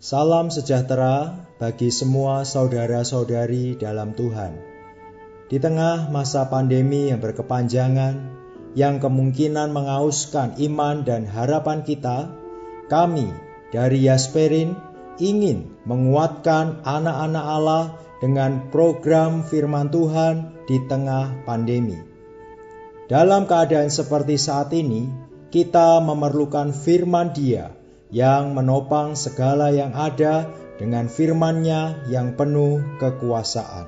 Salam sejahtera bagi semua saudara-saudari dalam Tuhan. Di tengah masa pandemi yang berkepanjangan, yang kemungkinan mengauskan iman dan harapan kita, kami dari Yasperin ingin menguatkan anak-anak Allah dengan program firman Tuhan di tengah pandemi. Dalam keadaan seperti saat ini, kita memerlukan firman Dia yang menopang segala yang ada dengan firman-Nya yang penuh kekuasaan.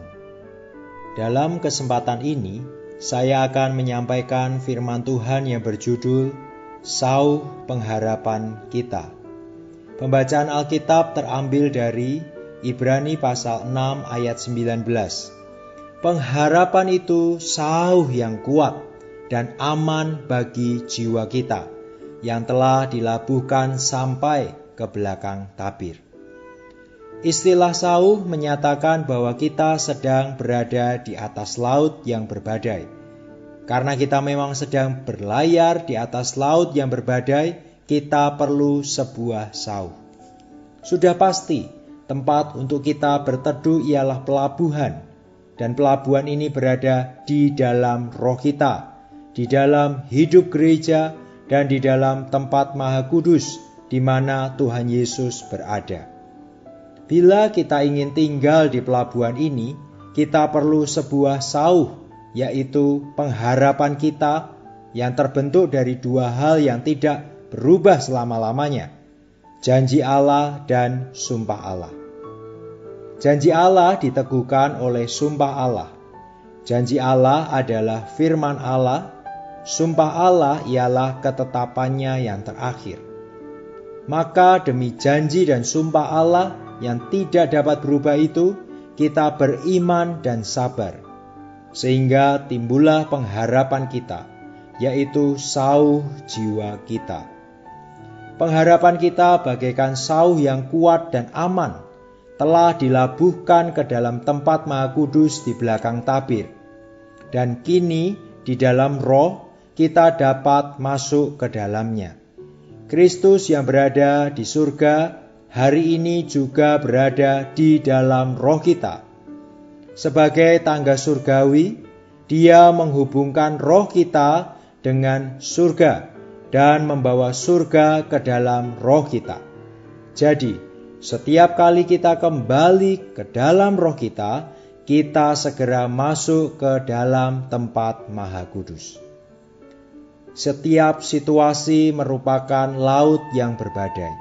Dalam kesempatan ini, saya akan menyampaikan firman Tuhan yang berjudul Sauh Pengharapan Kita. Pembacaan Alkitab terambil dari Ibrani pasal 6 ayat 19. Pengharapan itu sauh yang kuat dan aman bagi jiwa kita, yang telah dilabuhkan sampai ke belakang tabir. Istilah sauh menyatakan bahwa kita sedang berada di atas laut yang berbadai. Karena kita memang sedang berlayar di atas laut yang berbadai, kita perlu sebuah sauh. Sudah pasti, tempat untuk kita berteduh ialah pelabuhan, dan pelabuhan ini berada di dalam roh kita, di dalam hidup gereja, dan di dalam tempat Maha Kudus di mana Tuhan Yesus berada. Bila kita ingin tinggal di pelabuhan ini, kita perlu sebuah sauh, yaitu pengharapan kita yang terbentuk dari dua hal yang tidak berubah selama-lamanya, janji Allah dan sumpah Allah. Janji Allah diteguhkan oleh sumpah Allah. Janji Allah adalah firman Allah. Sumpah Allah ialah ketetapannya yang terakhir. Maka demi janji dan sumpah Allah yang tidak dapat berubah itu, kita beriman dan sabar. Sehingga timbullah pengharapan kita, yaitu sauh jiwa kita. Pengharapan kita bagaikan sauh yang kuat dan aman, telah dilabuhkan ke dalam tempat Maha Kudus di belakang tabir. Dan kini di dalam roh, kita dapat masuk ke dalamnya. Kristus yang berada di surga hari ini juga berada di dalam roh kita. Sebagai tangga surgawi, Dia menghubungkan roh kita dengan surga dan membawa surga ke dalam roh kita. Jadi, setiap kali kita kembali ke dalam roh kita, kita segera masuk ke dalam tempat Maha Kudus. Setiap situasi merupakan laut yang berbadai.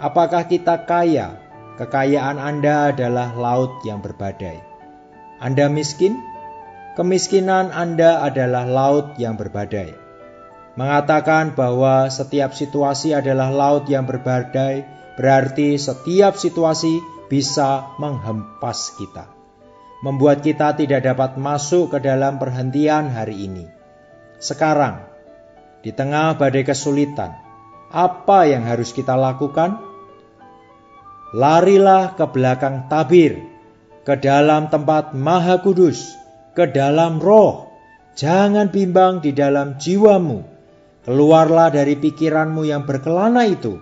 Apakah kita kaya? Kekayaan Anda adalah laut yang berbadai. Anda miskin? Kemiskinan Anda adalah laut yang berbadai. Mengatakan bahwa setiap situasi adalah laut yang berbadai, berarti setiap situasi bisa menghempas kita, membuat kita tidak dapat masuk ke dalam perhentian hari ini. Sekarang, di tengah badai kesulitan, apa yang harus kita lakukan? Larilah ke belakang tabir, ke dalam tempat Maha Kudus, ke dalam roh. Jangan bimbang di dalam jiwamu. Keluarlah dari pikiranmu yang berkelana itu.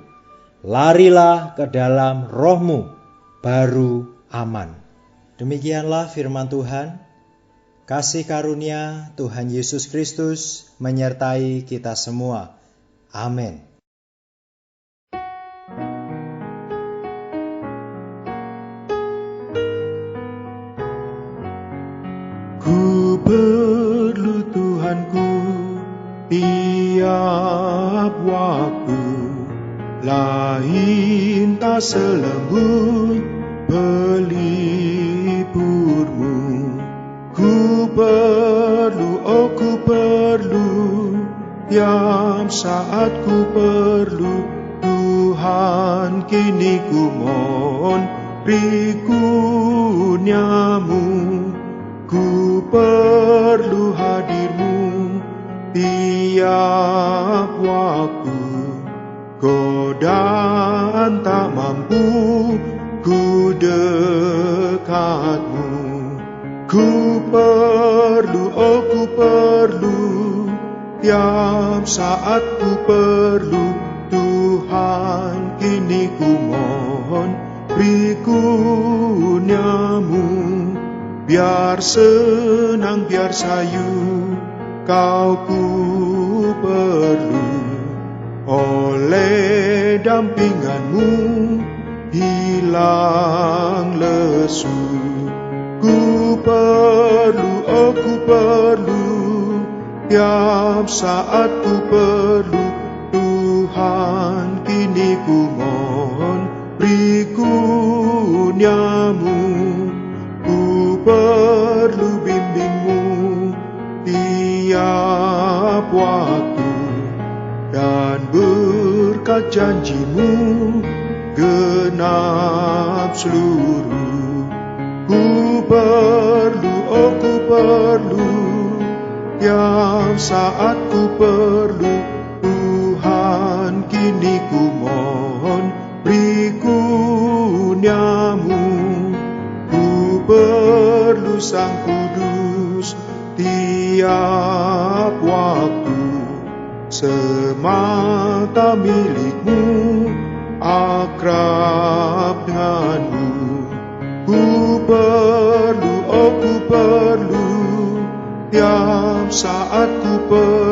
Larilah ke dalam rohmu, baru aman. Demikianlah firman Tuhan. Kasih karunia Tuhan Yesus Kristus menyertai kita semua. Amin. Ku perlu Tuhanku tiap waktu, lain tak selembut pelipurmu. Ku perlu, oh ku perlu, tiap saat ku perlu. Tuhan kini ku mohon beri kurniamu. Ku perlu hadirmu tiap waktu. Godaan tak mampu ku dekatmu. Ku perlu, oh ku perlu, tiap saat ku perlu. Tuhan kini ku mohon biar senang, biar sayu, Kau ku perlu. Oleh dampinganmu hilang lesu. Ku perlu, oh ku perlu, tiap saat ku perlu. Tuhan, kini ku mohon, beri kurniamu. Ku perlu bimbingmu tiap waktu, dan berkat janjimu genap seluruh. Ku perlu, oh ku perlu, tiap saat ku perlu. Tuhan, kini ku mohon, beri kurniamu. Ku perlu Sang Kudus tiap waktu, semata milikmu, akrab denganmu. Ku perlu, oh ku perlu, tiap saat ku perlu.